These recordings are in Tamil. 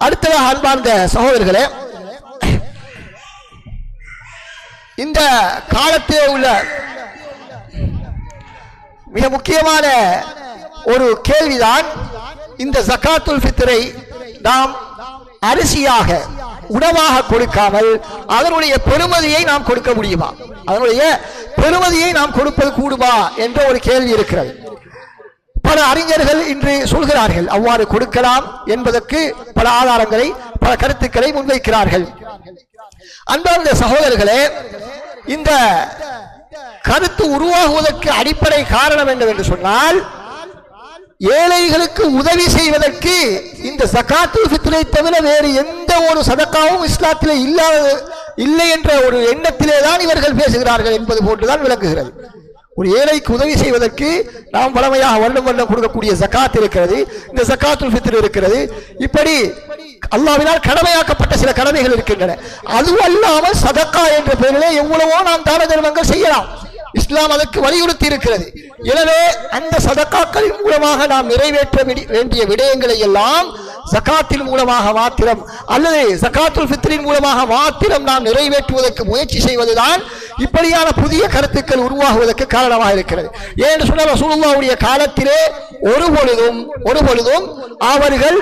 அடுத்ததாக அன்பார்ந்த சகோதரர்களே, இந்த காலத்திலே உள்ள மிக முக்கியமான ஒரு கேள்விதான், இந்த ஜகாத்துல் ஃபித்ரை நாம் அரிசியாக உணவாக கொடுக்காமல் அதனுடைய பெருமதியை நாம் கொடுக்க முடியுமா, அதனுடைய பெருமதியை நாம் கொடுப்பது கூடுமா என்ற ஒரு கேள்வி இருக்கிறது. பல அறிஞர்கள் இன்று சொல்கிறார்கள் அவ்வாறு கொடுக்கலாம் என்பதற்கு பல ஆதாரங்களை பல கருத்துக்களை முன்வைக்கிறார்கள். அன்பார்ந்த சகோதரர்களே, இந்த கருத்து உருவாகுவதற்கு அடிப்படை காரணம் என்னவென்று சொன்னால், ஏழைகளுக்கு உதவி செய்வதற்கு இந்த ஜகாத்துல் ஃபித்ரை தவிர வேறு எந்த ஒரு சதக்காவும் இஸ்லாத்திலே இல்லை என்ற ஒரு எண்ணத்திலே தான் இவர்கள் பேசுகிறார்கள் என்பது போன்றுதான் விளக்குகிறது. ஒரு ஏழைக்கு உதவி செய்வதற்கு நாம் பழமையாக வருடம் வருடம் கொடுக்கக்கூடிய ஜகாத் இருக்கிறது, இந்த ஜகாத்துல் ஃபித்ர் இருக்கிறது. இப்படி அல்லாஹ்வினால் கடமையாக்கப்பட்ட சில கடமைகள் இருக்கின்றன. அதுவும் அல்லாமல் சதக்கா என்ற பெயரிலே எவ்வளவோ நாம் தான தர்மங்கள் செய்யலாம். இஸ்லாம் அதற்கு வலியுறுத்தி இருக்கிறது. எனவே அந்த சதக்காக்களின் மூலமாக நாம் நிறைவேற்ற வேண்டிய விடயங்களை எல்லாம் ஜகாத்தின் மூலமாக மாத்திரம் அல்லது ஜகாத்துல் ஃபித்ரின் மூலமாக மாத்திரம் நாம் நிறைவேற்றுவதற்கு முயற்சி செய்வதுதான் இப்படியான புதிய கருத்துக்கள் உருவாகுவதற்கு காரணமாக இருக்கிறது. ஏன்னு சொன்னால் ரசூலுல்லாஹ்வுடைய காலத்திலே ஒரு பொழுதும் அவர்கள்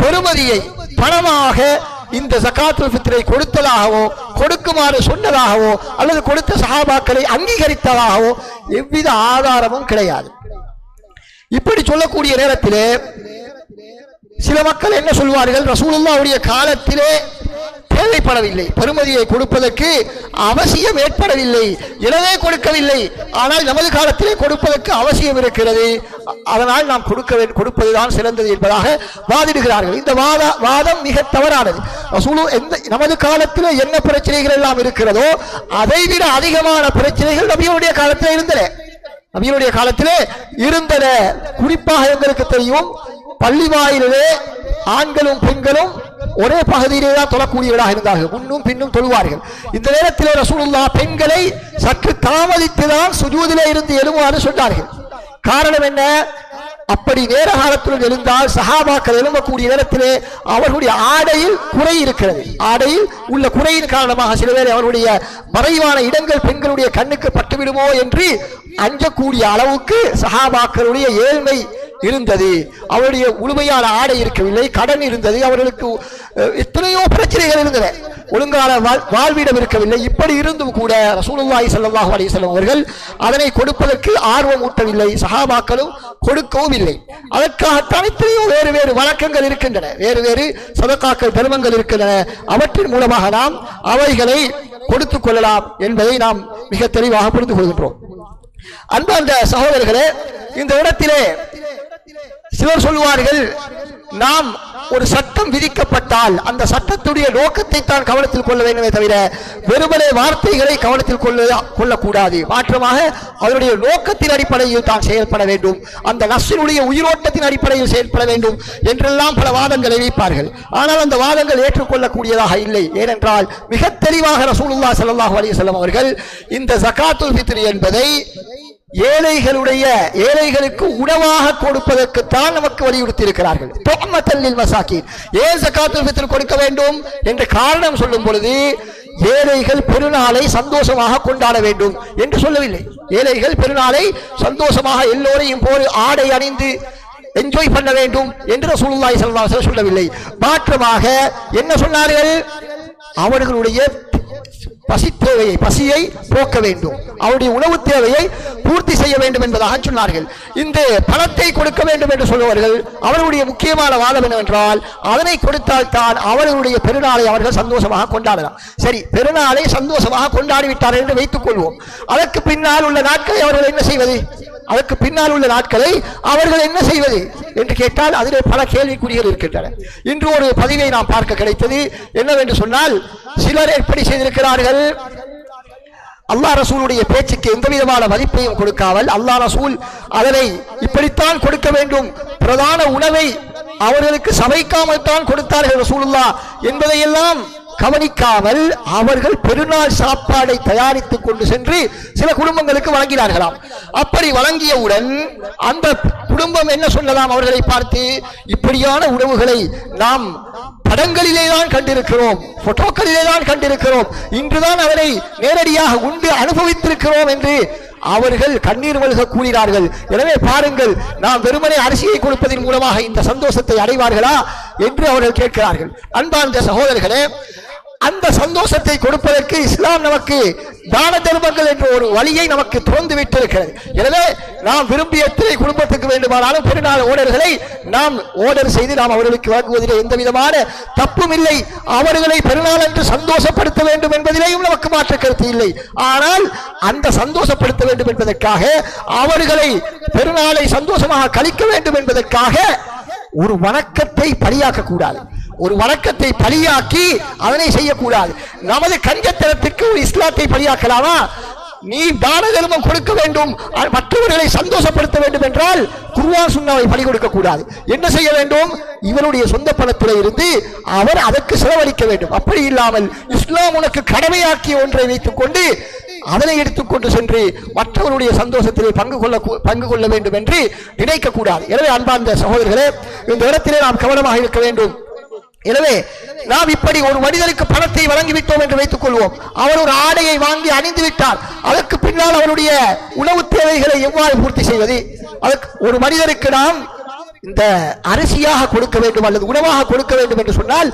பெருமதியை பணமாக இந்த ஜகாத்துல் ஃபித்ரை கொடுத்ததாகவோ கொடுக்குமாறு சொன்னதாகவோ அல்லது கொடுத்த சஹாபாக்களை அங்கீகரித்ததாகவோ எவ்வித ஆதாரமும் கிடையாது. இப்படி சொல்லக்கூடிய நேரத்திலே சில மக்கள் என்ன சொல்வார்கள், ரசூலுல்லாஹ்வுடைய காலத்திலே தேவைப்படவில்லை, பெருமதியை கொடுப்பதற்கு அவசியம் ஏற்படவில்லை, எனவே கொடுக்கவில்லை. ஆனால் நமது காலத்திலே கொடுப்பதற்கு அவசியம் இருக்கிறது, அதனால் நாம் கொடுப்பதுதான் சிறந்தது என்பதாக வாதிடுகிறார்கள். இந்த வாதம் மிக தவறானது. நமது காலத்திலே என்ன பிரச்சனைகள் எல்லாம் இருக்கிறதோ அதைவிட அதிகமான பிரச்சனைகள் நபியுடைய காலத்திலே இருந்தன. குறிப்பாக எங்களுக்கு தெரியும், பள்ளி வாயிலே ஆண்களும் பெண்களும் ஒரே பகுதியிலே தான் தொழக்கூடியவர்களாக இருந்தார்கள், முன்னும் பின்னும் தொழுவார்கள். இந்த நேரத்தில் ரசூலுல்லாஹ் பெண்களை சற்று தாமதித்துதான் சுஜூதிலே இருந்து எழுமாறு சொன்னார்கள். காரணம் என்ன? அப்படி நேர காலத்துடன் எழுந்தால் சஹாபாக்கள் எழும்பக்கூடிய நேரத்திலே அவர்களுடைய ஆடையில் குறை இருக்கிறது. ஆடையில் உள்ள குறையின் காரணமாக சில பேர் அவருடைய மறைவான இடங்கள் பெண்களுடைய கண்ணுக்கு பட்டுவிடுமோ என்று அஞ்சக்கூடிய அளவுக்கு சஹாபாக்களுடைய ஏழ்மை இருந்தது. அவருடைய முழுமையான ஆடை இருக்கவில்லை, கடன் இருந்தது, அவர்களுக்கு எத்தனையோ பிரச்சனைகள் இருந்தன, ஒழுங்கான வாழ்விடம் இருக்கவில்லை. இப்படி இருந்தும் கூட ரசூலுல்லாஹி ஸல்லல்லாஹு அலைஹி வஸல்லம் அவர்கள் அதனை கொடுப்பதற்கு ஆர்வம் ஊட்டவில்லை, சஹாபாக்களும் கொடுக்கவும் இல்லை. அதற்காகத்தான் எத்தனையோ வேறு வழக்கங்கள் இருக்கின்றன, வேறு சதகாக்கள் தர்மங்கள் இருக்கின்றன. அவற்றின் மூலமாக நாம் அவைகளை கொடுத்துக் கொள்ளலாம் என்பதை நாம் மிக தெளிவாக புரிந்து கொள்கின்றோம். அன்பார்ந்த சகோதரர்களே, இந்த இடத்திலே சிலர் சொல்வார்கள், நாம் ஒரு சட்டம் விதிக்கப்பட்டால் அந்த சட்டத்துடைய நோக்கத்தை தான் கவனத்தில் கொள்ள வேண்டுமே தவிர வெறுமனே வார்த்தைகளை கவனத்தில் கொள்ளக்கூடாது. மாற்றமாக அதனுடைய நோக்கத்தின் அடிப்படையில் தான் செயல்பட வேண்டும், அந்த நஸ்ஸினுடைய உயிரோட்டத்தின் அடிப்படையில் செயல்பட வேண்டும் என்றெல்லாம் பல வாதங்களை வைப்பார்கள். ஆனால் அந்த வாதங்கள் ஏற்றுக்கொள்ளக்கூடியதாக இல்லை. ஏனென்றால் மிக தெளிவாக ரசூலுல்லாஹி ஸல்லல்லாஹு அலைஹி வஸல்லம் அவர்கள் இந்த ஜகாத்துல் ஃபித்ர் என்பதை ஏழைகளுக்கு உணவாக கொடுப்பதற்குத்தான் நமக்கு வலியுறுத்தி இருக்கிறார்கள். ஏன் ஜகாத்துல் ஃபித்ர் கொடுக்க வேண்டும் என்ற காரணம் சொல்லும் பொழுது ஏழைகள் பெருநாளை சந்தோஷமாக கொண்டாட வேண்டும் என்று சொல்லவில்லை. ஏழைகள் பெருநாளை சந்தோஷமாக எல்லோரையும் போல் ஆடை அணிந்து என்ஜாய் பண்ண வேண்டும் என்று ரசூலுல்லாஹி ஸல்லல்லாஹு அலைஹி வஸல்லம் சொல்லவில்லை. மாற்றமாக என்ன சொன்னார்கள்? அவர்களுடைய பசியை போக்க வேண்டும், அவருடைய உணவு தேவையை பூர்த்தி செய்ய வேண்டும் என்பதாக சொன்னார்கள். இந்த பணத்தை கொடுக்க வேண்டும் என்று சொல்லுவார்கள். அவர்களுடைய முக்கியமான வாதம் என்னவென்றால், அதனை கொடுத்தால் தான் அவர்களுடைய பெருநாளை அவர்கள் சந்தோஷமாக கொண்டாடலாம். சரி, பெருநாளை சந்தோஷமாக கொண்டாடிவிட்டார்கள் என்று வைத்துக் கொள்வோம். அதற்கு பின்னால் உள்ள நாட்களை அவர்கள் என்ன செய்வது? அவர்கள் என்ன செய்வது என்று கேட்டால் அதிலே பல கேள்விக்குறிகள் இருக்கின்றன. இன்று ஒரு பதிவை நாம் பார்க்க கிடைத்தது. என்னவென்று சொன்னால், சிலர் எப்படி செய்திருக்கிறார்கள், அல்லாஹ் ரசூலுடைய பேச்சுக்கு எந்த விதமான மதிப்பையும் கொடுக்காமல் அல்லாஹ் ரசூல் அதனை இப்படித்தான் கொடுக்க வேண்டும், பிரதான உணவை அவர்களுக்கு சமைக்காமல் தான் கொடுத்தார்கள் ரசூலுல்லாஹ் என்பதையெல்லாம் கவனிக்காமல் அவர்கள் பெருநாள் சாப்பாடை தயாரித்துக் கொண்டு சென்று சில குடும்பங்களுக்கு வழங்கினார்களாம். அப்படி வழங்கியவுடன் அந்த குடும்பம் என்ன சொல்லலாம் அவர்களை பார்த்து, இப்படியான உணவுகளை நாம் படங்களிலே தான் கண்டிருக்கிறோம், போட்டோக்களிலே தான் கண்டிருக்கிறோம், இன்றுதான் அவரை நேரடியாக உண்டு அனுபவித்திருக்கிறோம் என்று அவர்கள் கண்ணீர் மல்க கூறினார்கள். எனவே பாருங்கள், நாம் வெறுமனே அரிசியை கொடுப்பதன் மூலமாக இந்த சந்தோஷத்தை அடைவார்களா என்று அவர்கள் கேட்கிறார்கள். அன்பார்ந்த சகோதரர்களே, அந்த சந்தோஷத்தை கொடுப்பதற்கு இஸ்லாம் நமக்கு தான தர்மங்கள் என்ற ஒரு வழியை நமக்கு திறந்து விட்டிருக்கிறது. எனவே நாம் விரும்பிய எத்தனை குடும்பத்துக்கு வேண்டுமானாலும் பெருநாள் ஓடர்களை நாம் ஓர்டர் செய்து நாம் அவர்களுக்கு வழங்குவதிலே எந்த விதமான தப்பும் இல்லை. அவர்களை பெருநாள் என்று சந்தோஷப்படுத்த வேண்டும் என்பதிலேயும் நமக்கு மாற்று கருத்து இல்லை. ஆனால் அந்த சந்தோஷப்படுத்த வேண்டும் என்பதற்காக, அவர்களை பெருநாளை சந்தோஷமாக கழிக்க வேண்டும் என்பதற்காக ஒரு வணக்கத்தை பலியாக்க கூடாது. ஒரு வணக்கத்தை பலியாக்கி அதனை செய்யக்கூடாது. நமது கஞ்சத்தனத்திற்கு ஒரு இஸ்லாத்தை பலியாக்கலாமா? நீ தான தர்மம் கொடுக்க வேண்டும், மற்றவர்களை சந்தோஷப்படுத்த வேண்டும் என்றால் குர்ஆன் சுன்னாவை பலி கொடுக்க கூடாது. என்ன செய்ய வேண்டும்? இவருடைய சொந்த பணத்தில் இருந்து அவர் அதற்கு செலவழிக்க வேண்டும். அப்படி இல்லாமல் இஸ்லாம் உனக்கு கடமையாக்கிய ஒன்றை வைத்துக் கொண்டு அதனை எடுத்துக்கொண்டு சென்று மற்றவருடைய சந்தோஷத்திலே பங்கு கொள்ள வேண்டும் என்று நினைக்க கூடாது. எனவே அன்பார்ந்த சகோதரர்களே, இந்த இடத்திலே நாம் கவனமாக இருக்க வேண்டும். எனவே நாம் இப்படி ஒரு மனிதனுக்கு பணத்தை வழங்கிவிட்டோம் என்று வைத்துக் கொள்வோம். அவர் ஒரு ஆடையை வாங்கி அணிந்து விட்டார். அதற்கு பின்னால் அவருடைய உணவு தேவைகளை எவ்வாறு பூர்த்தி செய்வது? அதற்கு ஒரு மனிதருக்கு நாம் இந்த அரிசியாக கொடுக்க வேண்டும் அல்லது உணவாக கொடுக்க வேண்டும் என்று சொன்னால்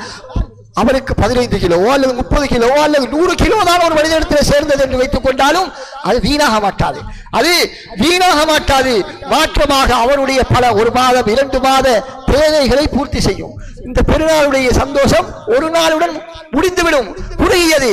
அவருக்கு 15 கிலோ அல்லது 30 கிலோ அல்லது 100 கிலோ தான் ஒரு மனிதனிடத்தில் சேர்ந்தது என்று வைத்துக் கொண்டாலும் அது வீணாக மாட்டாது. அது வீணாக மாட்டாது. மாற்றமாக அவருடைய பல 1 மாதம் 2 மாத தேவைகளை பூர்த்தி செய்யும். இந்த பெருநாளுடைய சந்தோஷம் ஒரு நாளுடன் முடிந்துவிடும், குறுகியது.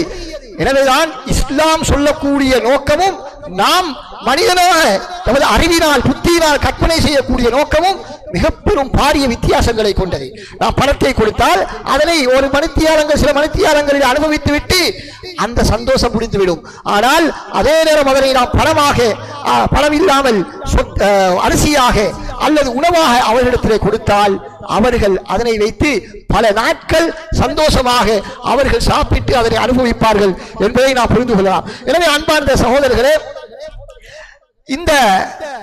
எனவேதான் இஸ்லாம் சொல்லக்கூடிய நோக்கமும் நாம் மனிதனாக நமது அறிவினால் புத்தியினால் கற்பனை செய்யக்கூடிய நோக்கமும் மிக பெரும் பாரிய வித்தியாசங்களை கொண்டது. நாம் பணத்தை கொடுத்தால் அதனை ஒரு மணித்தியாலங்கள் சில மணித்தியாலங்களில் அனுபவித்து விட்டு அந்த சந்தோஷம் முடிந்துவிடும். ஆனால் அதே நேரம் அதனை நாம் பணம் இல்லாமல் அரிசியாக அல்லது உணவாக அவர்களிடத்திலே கொடுத்தால் அவர்கள் அதனை வைத்து பல நாட்கள் சந்தோஷமாக அவர்கள் சாப்பிட்டு அதனை அனுபவிப்பார்கள் என்பதை நாம் புரிந்து கொள்ளலாம். எனவே அன்பார்ந்த சகோதரர்களே, இந்த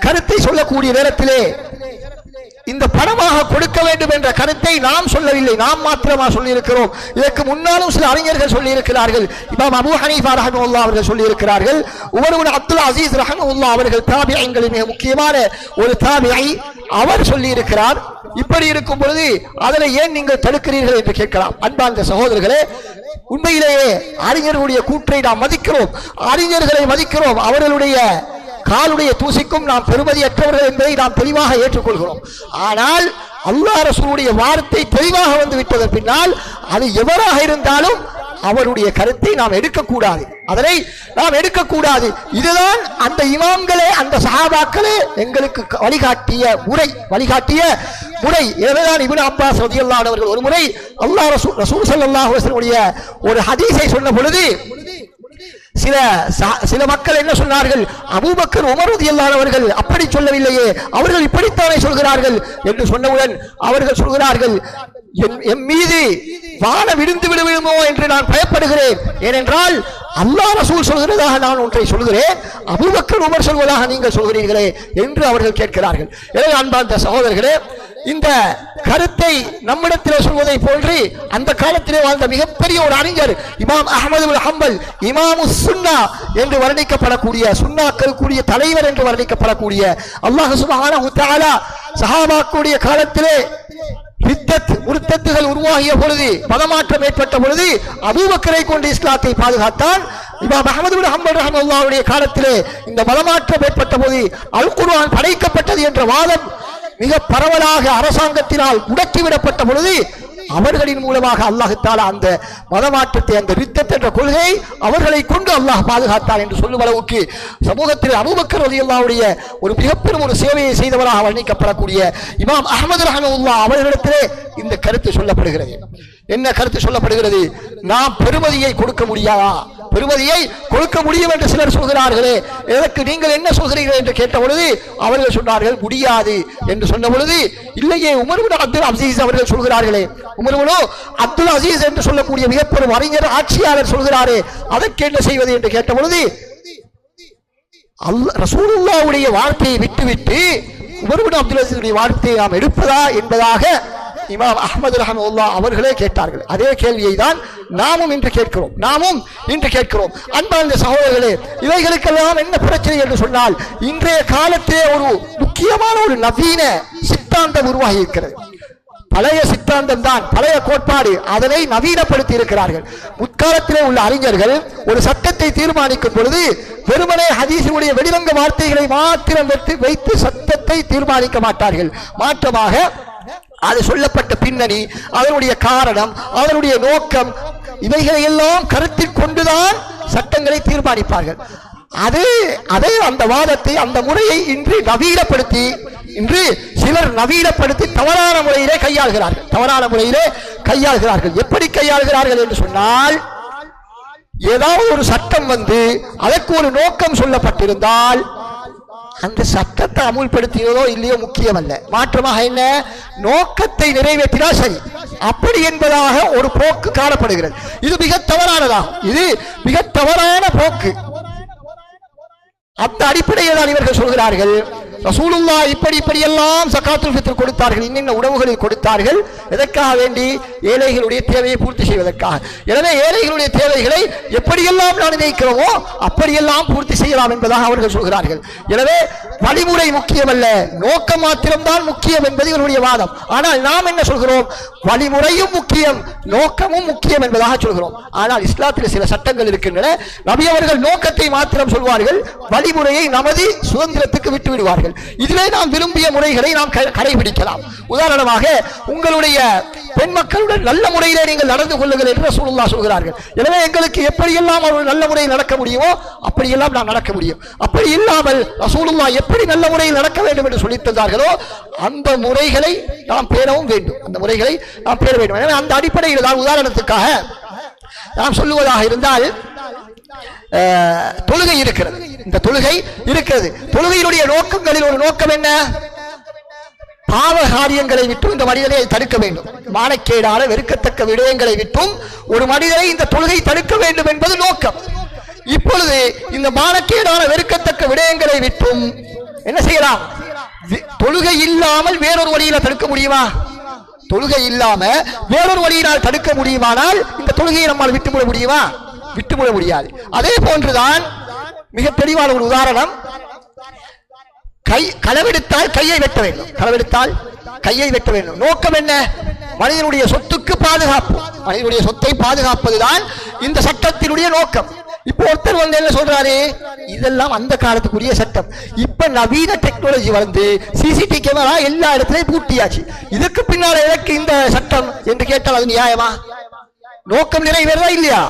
கருத்தை சொல்லக்கூடிய நேரத்திலே இந்த பணமாக கொடுக்க வேண்டும் என்ற கருத்தை நாம் சொல்லவில்லை, நாம் மாத்திரமா சொல்லியிருக்கிறோம். இதற்கு முன்னாலும் சில அறிஞர்கள் சொல்லியிருக்கிறார்கள். இமாம் அபூ ஹனீஃபா ரஹ்மத்துல்லாஹி அவர்கள் சொல்லியிருக்கிறார்கள். உமர் இப்னு அப்துல் அசீஸ் ரஹ்மத்துல்லாஹி அவர்கள் தாபிஈன்களில் மிக முக்கியமான ஒரு தாபிஈ, அவர் சொல்லியிருக்கிறார். இப்படி இருக்கும் பொழுது அதனை ஏன் நீங்கள் தடுக்கிறீர்கள் என்று கேட்கலாம். அன்பார்ந்த சகோதரர்களே, உண்மையிலேயே அறிஞர்களுடைய கூற்றை நாம் மதிக்கிறோம், அறிஞர்களை மதிக்கிறோம். அவர்களுடைய காலுடைய தூசிக்கும் நாம் பெருமதியற்றவர்கள் என்பதை நாம் தெளிவாக ஏற்றுக்கொள்கிறோம். ஆனால் அல்லாஹ் ரசூலுடைய வார்த்தை தெளிவாக வந்து விட்டதன் பின்னால் அது எவராக இருந்தாலும் அவருடைய கருத்தை நாம் எடுக்கக்கூடாது, அதனை நாம் எடுக்கக்கூடாது. இதுதான் அந்த இமாம்களே அந்த சஹாபாக்களே எங்களுக்கு வழிகாட்டிய முறை. எனவேதான் இப்னு அப்பாஸ் ரலியல்லாஹு அன்ஹு அவர்கள் ஒரு முறை அல்லாஹ் ரசூல் ஸல்லல்லாஹு அலைஹி வஸல்லம் ஒரு ஹதீஸை சொன்ன பொழுது சில மக்கள் என்ன சொன்னார்கள்? அபூபக்கர் உமர் ரலியல்லாஹு அன்ஹு அவர்கள் அப்படி சொல்லவில்லையே, அவர்கள் இப்படித்தானே சொல்கிறார்கள் என்று சொன்னவுடன் அவர்கள் சொல்கிறார்கள், என் மீது வானம் இடிந்து விடுமோ என்று நான் பயப்படுகிறேன். ஏனென்றால் அல்லாஹ் ரசூல் சொல்கிறதாக நான் ஒன்றை சொல்கிறேன், அபூபக்கர் உமர் சொல்வதாக நீங்கள் சொல்கிறீர்களே என்று அவர்கள் கேட்கிறார்கள். எனவே அன்பார்ந்த சகோதரர்களே, இந்த கருத்தை நம்மிடத்தில் சொல்வதை போன்று அந்த காலத்திலே வாழ்ந்த மிகப்பெரிய ஒரு அறிஞர் இமாம் அஹ்மது பின் ஹம்பல், இமாமு சுன்னா என்று வர்ணிக்கப்படக்கூடிய, சுன்னாக்களுக்குரிய தலைவர் என்று வர்ணிக்கப்படக்கூடிய அல்லாஹ் சுப்ஹானஹு வ தஆலா சஹாபாக்களுடைய காலத்திலே முர்த்தத்துகள் உருவாகிய பொழுது, மதமாற்றம் ஏற்பட்ட பொழுது அபூபக்கரை கொண்டு இஸ்லாத்தை பாதுகாத்தான். இமாம் அஹ்மது பின் ஹம்பல் ரஹ்மத்துல்லாஹி காலத்திலே இந்த மதமாற்றம் ஏற்பட்ட போது அல் குர்ஆன் படைக்கப்பட்டது என்ற வாதம் மிக பரவலாக அரசாங்கத்தினால் முடக்கிவிடப்பட்ட பொழுது அவர்களின் மூலமாக அல்லாஹ் தஆலா அந்த மதமாற்றத்தை, அந்த ரித்தத் என்ற கொள்கை அவர்களை கொண்டு அல்லாஹ் பாதுகாத்தார் என்று சொல்லும் அளவுக்கு சமூகத்தில் அபூபக்கர் ரலியல்லாஹுடைய ஒரு மிகப்பெரும் ஒரு சேவையை செய்தவராக வர்ணிக்கப்படக்கூடிய இமாம் அஹ்மது ரஹ்மத்துல்லாஹி அவர்களிடத்திலே இந்த கருத்து சொல்லப்படுகிறது. என்ன கருத்து சொல்லப்படுகிறது? நாம் பெருமதியை கொடுக்க முடியாதா? பெருமதியை கொடுக்க முடியும் என்று சிலர் சொல்கிறார்களே, இதற்கு நீங்கள் என்ன சொல்கிறீர்கள் என்று கேட்ட பொழுது அவர்கள் சொன்னார்கள் முடியாது என்று சொன்ன பொழுது, இல்லையே உமர் இப்னு அப்துல் அசீஸ் அவர்கள் சொல்கிறார்களே, உமர் இப்னு அப்துல் அசீஸ் என்று சொல்லக்கூடிய மிகப்பெரும் அறிஞர் ஆட்சியாளர் சொல்கிறாரே, அதற்கு என்ன செய்வது என்று கேட்ட பொழுது ரசூலுல்லாஹ்வுடைய வார்த்தையை விட்டுவிட்டு உமர் இப்னு அப்துல் அசீஸுடைய வார்த்தையை நாம் எடுப்பதா என்பதாக இமாம் அஹ்மது ரஹ்மத்துல்லாஹ் அவர்களே கேட்டார்கள். அதே கேள்வியை தான் நாமும் இன்று கேட்கிறோம். அன்பார்ந்த சகோதரர்களே, இவைகளுக்கெல்லாம் என்ன பிரச்சனை என்று சொன்னால், இன்றைய காலத்திலே ஒரு முக்கியமான ஒரு நவீன சித்தாந்தம் உருவாகி இருக்கிறது. பழைய சித்தாந்தம் தான், பழைய கோட்பாடு, அதனை நவீனப்படுத்தி இருக்கிறார்கள். முற்காலத்திலே உள்ள அறிஞர்கள் ஒரு சட்டத்தை தீர்மானிக்கும் பொழுது வெறுமனே ஹதீஸுடைய வெளிவங்க வார்த்தைகளை மாத்திரம் வைத்து சட்டத்தை தீர்மானிக்க மாட்டார்கள். மாற்றமாக அது சொல்லப்பட்ட பின்னணி, அதனுடைய காரணம், அதனுடைய நோக்கம், இவைகளை எல்லாம் கருத்தில் கொண்டுதான் சட்டங்களை தீர்மானிப்பார்கள். அதே அந்த வாதத்தை, அந்த முறையை இன்று சிலர் நவீனப்படுத்தி தவறான முறையிலே கையாள்கிறார்கள். எப்படி கையாள்கிறார்கள் என்று சொன்னால், ஏதாவது ஒரு சட்டம் வந்து அதற்கு ஒரு நோக்கம் சொல்லப்பட்டிருந்தால் அந்த சட்டத்தை அமுல்படுத்தியதோ இல்லையோ முக்கியம் அல்ல. மாற்றமாக என்ன, நோக்கத்தை நிறைவேற்றினால் சரி, அப்படி என்பதாக ஒரு போக்கு காணப்படுகிறது. இது மிக தவறானதாகும். இது மிக தவறான போக்கு. அந்த அடிப்படையில் தான் இவர்கள் சொல்கிறார்கள், ரசூலுல்லாஹ் இப்படியெல்லாம் ஸகாத்துல் ஃபித்ர் கொடுத்தார்கள், இன்னென்ன உணவுகளை கொடுத்தார்கள். எதற்காக வேண்டி? ஏழைகளுடைய தேவையை பூர்த்தி செய்வதற்காக. எனவே ஏழைகளுடைய தேவைகளை எப்படியெல்லாம் நான் நினைக்கிறோமோ அப்படியெல்லாம் பூர்த்தி செய்யலாம் என்பதாக அவர்கள் சொல்கிறார்கள். எனவே வழிமுறை முக்கியமல்ல, நோக்கம் மாத்திரம்தான் முக்கியம் என்பது இவருடைய வாதம். ஆனால் நாம் என்ன சொல்கிறோம்? வழிமுறையும் முக்கியம், நோக்கமும் முக்கியம் என்பதாக சொல்கிறோம். ஆனால் இஸ்லாத்தில் சில சட்டங்கள் இருக்கின்றன. நபி அவர்கள் நோக்கத்தை மாத்திரம் சொல்வார்கள், வழிமுறையை நமது சுதந்திரத்துக்கு விட்டு விடுவார்கள். இதிலே நாம் விரும்பிய முறைகளை நாம் கடைபிடிக்கலாம். உதாரணமாக, உங்களுடைய பெண் மக்களுடன் நல்ல முறையிலே நீங்கள் நடந்து கொள்ளுங்கள் என்று ரசூலுல்லாஹ் சொல்கிறார்கள். எனவே எங்களுக்கு எப்படியெல்லாம் ஒரு நல்ல முறையில் நடக்க முடியுமோ அப்படியெல்லாம் நாம் நடக்க முடியும். அப்படி இல்லாமல் ரசூலுல்லாஹ் எப்படி நல்ல முறையில் நடக்க வேண்டும் என்று சொல்லித் தந்தார்களோ அந்த முறைகளை நாம் பேணவும் வேண்டும். எனவே அந்த அடிப்படையில் தான், உதாரணத்துக்காக நாம் சொல்லுவதாக இருந்தால், தொழுகை இருக்கிறது. இந்த தொழுகை இருக்கிறது. தொழுகையினுடைய நோக்கங்களில் ஒரு நோக்கம் என்ன? பாவ காரியங்களை விட்டும் இந்த மனிதனை தடுக்க வேண்டும். மானக்கேடான வெறுக்கத்தக்க விடயங்களை விட்டும் ஒரு மனிதனை இந்த தொழுகை தடுக்க வேண்டும் என்பது நோக்கம். இப்பொழுது இந்த மானக்கேடான வெறுக்கத்தக்க விடயங்களை விட்டும் என்ன செய்யலாம்? தொழுகை இல்லாமல் வேறொரு வழியில தடுக்க முடியுமா? தொழுகை இல்லாம வேறொரு வழியினால் தடுக்க முடியுமானால் இந்த தொழுகையை நம்மால் விட்டுவிட முடியுமா? விட்டுவிட முடியாது. அதே போன்றுதான் மிக தெளிவான ஒரு உதாரணம், களவெடுத்தால் கையை வெட்ட வேண்டும். நோக்கம் என்ன? மனிதனுடைய சொத்துக்கு பாதுகாப்பு, மனிதனுடைய சொத்தை பாதுகாப்பதுதான் இந்த சட்டத்தினுடைய நோக்கம். இப்போ ஒருத்தர் வந்து என்ன சொல்றாரு, இதெல்லாம் அந்த காலத்துக்குரிய சட்டம். இப்ப நவீன டெக்னாலஜி வந்து சிசிடிவி கேமரா எல்லா இடத்துலயும் பூட்டியாச்சு, இதுக்கு பின்னால எனக்கு இந்த சட்டம் என்று கேட்டால் அது நியாயமா? நோக்கம் நிறைவேறதா இல்லையா?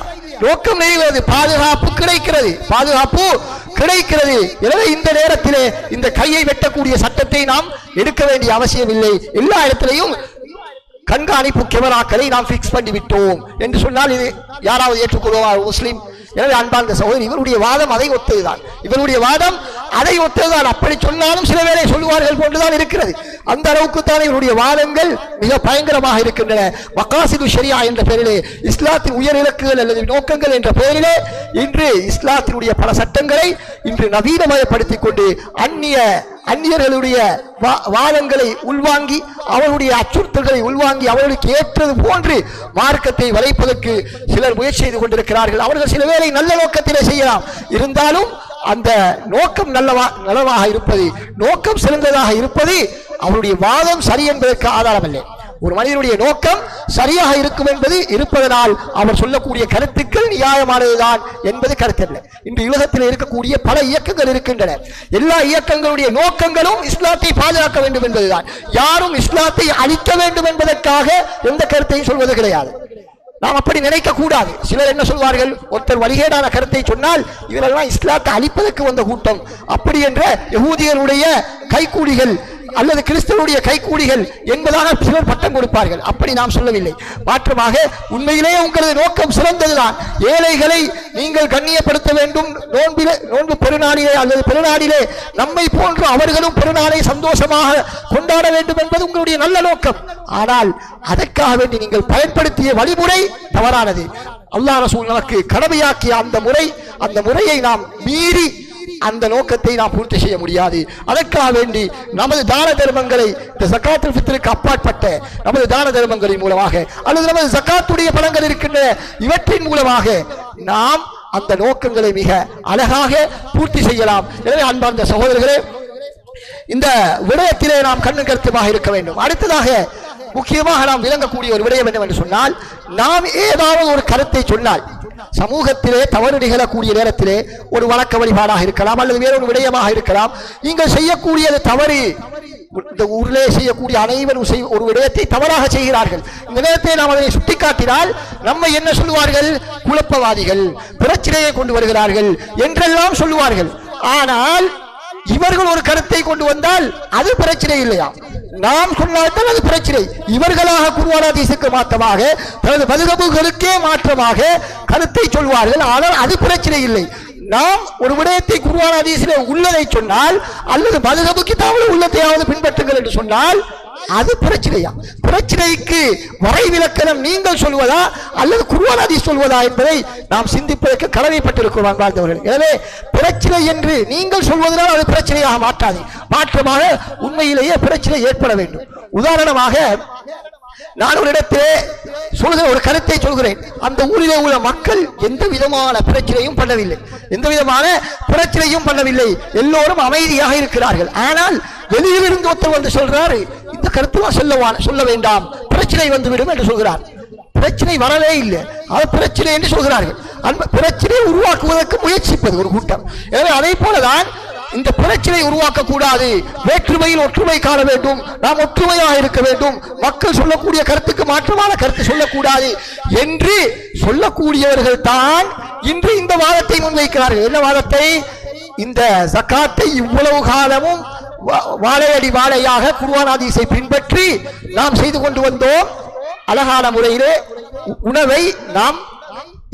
நோக்கம் நிறைவேறது, பாதுகாப்பு கிடைக்கிறது. எனவே இந்த நேரத்திலே இந்த கையை வெட்டக்கூடிய சட்டத்தை நாம் எடுக்க வேண்டிய அவசியம் இல்லை. எல்லா இடத்திலையும் கண்காணிப்பு கேமராக்களை நாம் பிக்ஸ் பண்ணி விட்டோம் என்று சொன்னால் இது யாராவது ஏற்றுக்கொள்வா? முஸ்லிம். எனவே அன்பார்ந்த சகோதரி, இவருடைய வாதம் அதை ஒத்ததுதான். அப்படி சொன்னாலும் சில வேளை சொல்லுவார்கள் போன்றுதான் இருக்கிறது. அந்த அளவுக்கு தான் இவருடைய வாதங்கள் மிக பயங்கரமாக இருக்கின்றன. மகாசிது ஷரியா என்ற பெயரிலே, இஸ்லாத்தின் உயர் இலக்குகள் அல்லது நோக்கங்கள் என்ற பெயரிலே இன்று இஸ்லாத்தினுடைய பல சட்டங்களை இன்று நவீனமயப்படுத்திக் கொண்டு அந்நியர்களுடைய வாதங்களை உள்வாங்கி, அவருடைய அச்சுறுத்தல்களை உள்வாங்கி, அவர்களுக்கு ஏற்றது போன்று மார்க்கத்தை வளைப்பதற்கு சிலர் முயற்சி செய்து கொண்டிருக்கிறார்கள். அவர்கள் சில வேளை நல்ல நோக்கத்திலே செய்யலாம். இருந்தாலும் அந்த நோக்கம் நல்லவாக இருப்பது, நோக்கம் சிறந்ததாக இருப்பது அவருடைய வாதம் சரி என்பதற்கு ஆதாரம் இல்லை. ஒரு மனிதனுடைய நோக்கம் சரியாக இருக்கும் என்பது இருப்பதனால் அவர் சொல்லக்கூடிய கருத்துக்கள் நியாயமானதுதான் என்பது கருத்தல்ல. இன்று உலகத்தில் இருக்கக்கூடிய பல இயக்கங்கள் இருக்கின்றன. எல்லா இயக்கங்களுடைய நோக்கங்களும் இஸ்லாத்தை பாதுகாக்க வேண்டும் என்பதுதான். யாரும் இஸ்லாத்தை அழிக்க வேண்டும் என்பதற்காக எந்த கருத்தையும் சொல்வது கிடையாது. நாம் அப்படி நினைக்க கூடாது. சிலர் என்ன சொல்வார்கள், ஒருத்தர் வழிகேடான கருத்தை சொன்னால் இவரெல்லாம் இஸ்லாத்தை அழிப்பதற்கு வந்த கூட்டம் அப்படி என்ற யகூதிகளுடைய கைக்கூலிகள் அல்லது கிறிஸ்தவனுடைய கைக்கூலிகள் என்பதாக சிலர் பட்டம் கொடுப்பார்கள். அப்படி நாம் சொல்லவில்லை. மாற்றமாக உண்மையிலேயே உங்களது நோக்கம் சிறந்ததுதான். ஏழைகளை நீங்கள் கண்ணியப்படுத்த வேண்டும். நோன்பு பெருநாளிலே அல்லது பெருநாளிலே நம்மை போன்று அவர்களும் பெருநாளை சந்தோஷமாக கொண்டாட வேண்டும் என்பது உங்களுடைய நல்ல நோக்கம். ஆனால் அதற்காக வேண்டி நீங்கள் பயன்படுத்திய வழிமுறை தவறானது. அல்லாஹ் ரசூல் நமக்கு கடமையாக்கிய அந்த முறையை நாம் மீறி அந்த நோக்கத்தை நாம் பூர்த்தி செய்ய முடியாது. அதற்காக வேண்டி நமது தான தர்மங்களை இந்த ஜகாத்துல் ஃபித்ருக்கு அப்பாற்பட்ட நமது தான தர்மங்களின் மூலமாக அல்லது நமது ஜகாத்துடைய பலன்கள் இருக்கின்ற இவற்றின் மூலமாக நாம் அந்த நோக்கங்களை மிக அழகாக பூர்த்தி செய்யலாம். எனவே அன்பார்ந்த சகோதரர்களே, இந்த விடயத்திலே நாம் கண்ணு கருத்துமாக இருக்க வேண்டும். அடுத்ததாக முக்கியமாக நாம் விளங்கக்கூடிய ஒரு விடயம் என்னவென்று சொன்னால், நாம் ஏதாவது ஒரு கருத்தை சொன்னால் சமூகத்திலே தவறு நிகழக்கூடிய நேரத்திலே ஒரு வழக்க வழிபாடாக இருக்கலாம் அல்லது வேறொரு விடயமாக இருக்கலாம், நீங்கள் செய்யக்கூடியது தவறு, இந்த ஊரிலே செய்யக்கூடிய அனைவரும் ஒரு விடயத்தை தவறாக செய்கிறார்கள். இந்த நேரத்தை நாம் அதனை சுட்டிக்காட்டினால் நம்மை என்ன சொல்லுவார்கள்? குழப்பவாதிகள், பிரச்சனையை கொண்டு வருகிறார்கள் என்றெல்லாம் சொல்லுவார்கள். ஆனால் இவர்கள் ஒரு கருத்தை கொண்டு வந்தால் அது பிரச்சனை இல்லையா? நாம் சொன்னால்தான் அது பிரச்சனை. இவர்களாக குர்ஆன் ஹதீஸுக்கு மாற்றமாக தனது மதுஹபுகளுக்கே மாற்றமாக கருத்தை சொல்வார்கள். ஆனால் அது பிரச்சனை இல்லை. நாம் ஒரு விடயத்தை குர்ஆன் ஹதீஸிலே உள்ளதை சொன்னால் அல்லது மதுஹபு கிதாபில் உள்ளதையாவது பின்பற்றுங்கள் என்று சொன்னால் அது பிரச்சனையா? பிரச்சனைக்கு வரைவிலக்கணம் நீங்கள் சொல்வதா அல்லது குர்ஆன் ஹதீஸ் சொல்வதா என்பதை நாம் சிந்திப்பதற்கு கடமைப்பட்டிருக்கிறோம் அன்பார்ந்தவர்கள். எனவே பிரச்சனை என்று நீங்கள் சொல்வதனால் அது பிரச்சனையாக மாற்றாது, மாற்றமாக உண்மையிலேயே பிரச்சனை ஏற்பட வேண்டும். உதாரணமாக நான் ஒரு இடத்திலே சொல்கிற ஒரு கருத்தை சொல்கிறேன். அந்த ஊரிலே உள்ள மக்கள் எந்த விதமான பிரச்சனையும் பண்ணவில்லை, எந்த விதமான பிரச்சனையும் பண்ணவில்லை, எல்லோரும் அமைதியாக இருக்கிறார்கள். ஆனால் வெளியிலிருந்து ஒருத்தர் வந்து சொல்றாரு, இந்த கருத்துலாம் சொல்ல வேண்டாம், பிரச்சனை வந்துவிடும் என்று சொல்கிறார். பிரச்சனை வரவே இல்லை, அது பிரச்சனை என்று சொல்கிறார்கள். பிரச்சனையை உருவாக்குவதற்கு முயற்சிப்பது ஒரு கூட்டம். எனவே அதே போலதான் இந்த பிரச்சனை உருவாக்க கூடாது, வேற்றுமையில் ஒற்றுமை காண வேண்டும், நாம் ஒற்றுமையாக இருக்க வேண்டும், மக்கள் சொல்லக்கூடிய கருத்துக்கு மாற்றமான கருத்து சொல்லக்கூடாது என்று சொல்லக்கூடியவர்கள் தான் இன்று இந்த வாதத்தை முன்வைக்கிறார்கள். என்ன வாதத்தை? இந்த ஜகாத்தை இவ்வளவு காலமும் வாழையடி வாழையாக குர்ஆன் ஹதீஸை பின்பற்றி நாம் செய்து கொண்டு வந்தோம், அழகான முறையிலே உணவை நாம்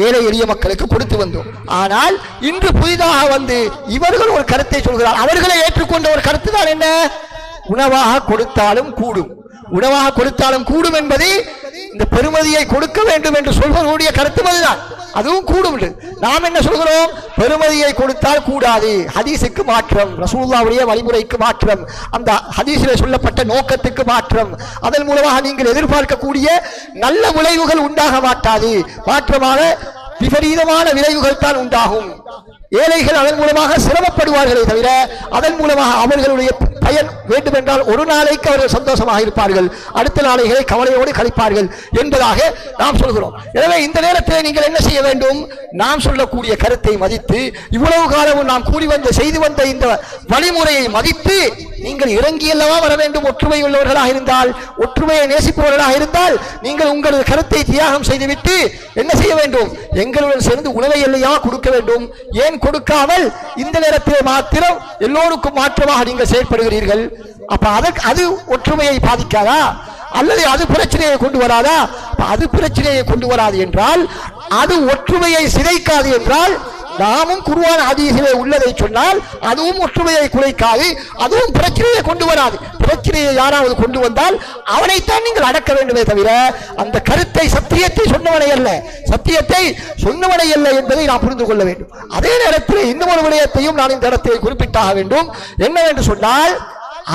ஏழை எளிய மக்களுக்கு கொடுத்து வந்தோம். ஆனால் இன்று புதிதாக வந்து இவர்கள் ஒரு கருத்தை சொல்கிறார். அவர்களை ஏற்றுக்கொண்ட ஒரு கருத்து தான் என்ன? உணவாக கொடுத்தாலும் கூடும், உணவாக கொடுத்தாலும் கூடும் என்பது இந்த பெருமதியை கொடுக்க வேண்டும் என்று சொல்வதனுடைய கருத்து அதுதான். அதுவும் கூடும். நாம் என்ன சொல்கிறோம்? பெருமதியை கொடுத்தால் கூடாது, ஹதீஸுக்கு மாற்றம், ரசூலுல்லாஹ்வுடைய வழிமுறைக்கு மாற்றம், அந்த ஹதீஸிலே சொல்லப்பட்ட நோக்கத்துக்கு மாற்றம், அதன் மூலமாக நீங்கள் எதிர்பார்க்கக்கூடிய நல்ல விளைவுகள் உண்டாக மாட்டாது, மாற்றமாக விபரீதமான விளைவுகள் தான் உண்டாகும். ஏழைகள் அதன் மூலமாக சிரமப்படுவார்களே தவிர அதன் மூலமாக அவர்களுடைய பயன் வேண்டுமென்றால் ஒரு நாளைக்கு அவர்கள் சந்தோஷமாக இருப்பார்கள், அடுத்த நாளைகளை கவலையோடு கழிப்பார்கள் என்பதாக நாம் சொல்கிறோம். எனவே இந்த நேரத்தில் நீங்கள் என்ன செய்ய வேண்டும்? நாம் சொல்லக்கூடிய கருத்தை மதித்து, இவ்வளவு காலமும் நாம் கூறி வந்த செய்து வந்த இந்த வழிமுறையை மதித்து நீங்கள் இறங்கியல்லவா வர வேண்டும். ஒற்றுமை உள்ளவர்களாக இருந்தால், ஒற்றுமையை நேசிப்பவர்களாக இருந்தால் நீங்கள் உங்களது கருத்தை தியாகம் செய்துவிட்டு என்ன செய்ய வேண்டும்? எங்களுடன் சேர்ந்து உணவை எல்லையா கொடுக்க வேண்டும். ஏன் கொடுக்காமல் இந்த நேரத்தில் மாத்திரம் எல்லோருக்கும் மாற்றமாக நீங்கள் செயற்படுகிறீர்கள்? அப்ப அது ஒற்றுமையை பாதிக்காதா? அல்லது அது பிரச்சனையை கொண்டு வராதா? அது பிரச்சனையை கொண்டு வராது என்றால், அது ஒற்றுமையை சிதைக்காது என்றால், நாமும் குர்ஆன் ஹதீஸிலே உள்ளதை சொன்னால் அதுவும் ஒற்றுமையை குறைக்காது, அதுவும் பிரச்சனையை கொண்டு வராது. பிரச்சனையை யாராவது கொண்டு வந்தால் அவனைத்தான் நீங்கள் அடக்க வேண்டுமே தவிர அந்த கருத்தை, சத்தியத்தை சொன்னவனை அல்ல, சத்தியத்தை சொன்னவனை அல்ல என்பதை நாம் புரிந்து கொள்ள வேண்டும். அதே நேரத்தில் இன்னும் ஒரு விடயத்தையும் நான் இந்த இடத்தை குறிப்பிட்டாக வேண்டும். என்னவென்று சொன்னால்,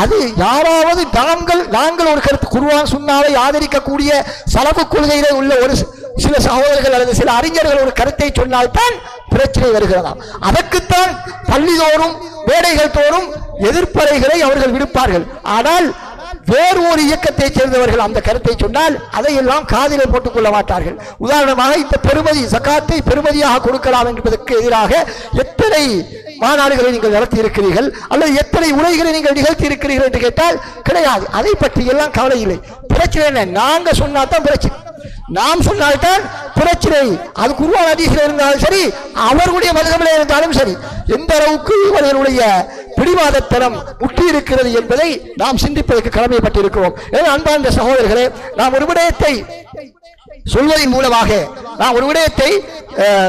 அது யாராவது நாங்கள் ஒரு கருத்து குர்ஆன் சுன்னாவை ஆதரிக்கக்கூடிய சலபு கொள்கையிலே உள்ள ஒரு சில சகோதரர்கள் அல்லது சில அறிஞர்கள் ஒரு கருத்தை சொன்னால்தான் பிரச்சனை வருகிறதாம். அதற்குத்தான் பள்ளிதோறும் மேடைகள் தோறும் எதிர்ப்பறைகளை அவர்கள் விடுப்பார்கள். ஆனால் வேறு ஒரு இயக்கத்தை சேர்ந்தவர்கள் அந்த கருத்தை சொன்னால் அதையெல்லாம் காதிலே போட்டுக் கொள்ள மாட்டார்கள். உதாரணமாக, இந்த பெருமதி ஜகாத்தை பெருமதியாக கொடுக்கலாம் என்பதற்கு எதிராக எத்தனை மாநாடுகளை நீங்கள் நடத்தி இருக்கிறீர்கள் அல்லது எத்தனை உரைகளை நீங்கள் நிகழ்த்தி இருக்கிறீர்கள் என்று கேட்டால் கிடையாது. அதை பற்றி எல்லாம் கவலை இல்லை. பிரச்சனை என்ன? நாங்க சொன்னால்தான் பிரச்சனை, நாம் சொன்னால்தான் பிரச்சனை. அது குர்ஆன் ஹதீஸில் இருந்தாலும் சரி, அவர்களுடைய மதகமிலே இருந்தாலும் சரி, எந்த அளவுக்கு இவர்களுடைய பிடிவாதத்தனம் முட்டி இருக்கிறது என்பதை நாம் சிந்திப்பதற்கு கடமைப்பட்டிருக்கிறோம். எனவே அன்பார்ந்த சகோதரர்களே, நாம் ஒரு விடயத்தை சொல்வதன் மூலமாக, நாம் ஒரு விடயத்தை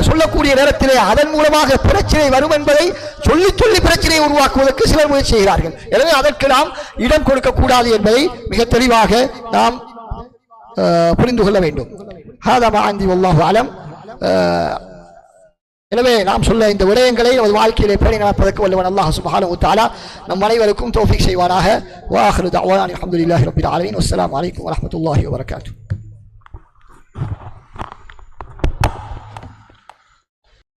சொல்லக்கூடிய நேரத்திலே அதன் மூலமாக பிரச்சனை வரும் என்பதை சொல்லி சொல்லி பிரச்சனையை உருவாக்குவதற்கு சிலர் முயற்சி செய்கிறார்கள். எனவே அதற்கு நாம் இடம் கொடுக்க கூடாது என்பதை மிக தெளிவாக நாம் புரிந்து கொள்ள வேண்டும். ஹாதா மா அந்தி வல்லாஹு அலம். எனவே நாம் சொல்ல இந்த விடயங்களை நமது வாழ்க்கையிலே பேணி நடப்பதற்கு வல்லவன் அல்லாஹ் சுப்ஹானஹு வ தஆலா நம் அனைவருக்கும் தௌஃபீக் செய்வானாக. வ ஆகிரு தஅவானா அல்ஹம்துலில்லாஹி ரப்பில் ஆலமீன். வஸ்ஸலாமு அலைக்கும் வரஹ்மத்துல்லாஹி வபரகாத்துஹு.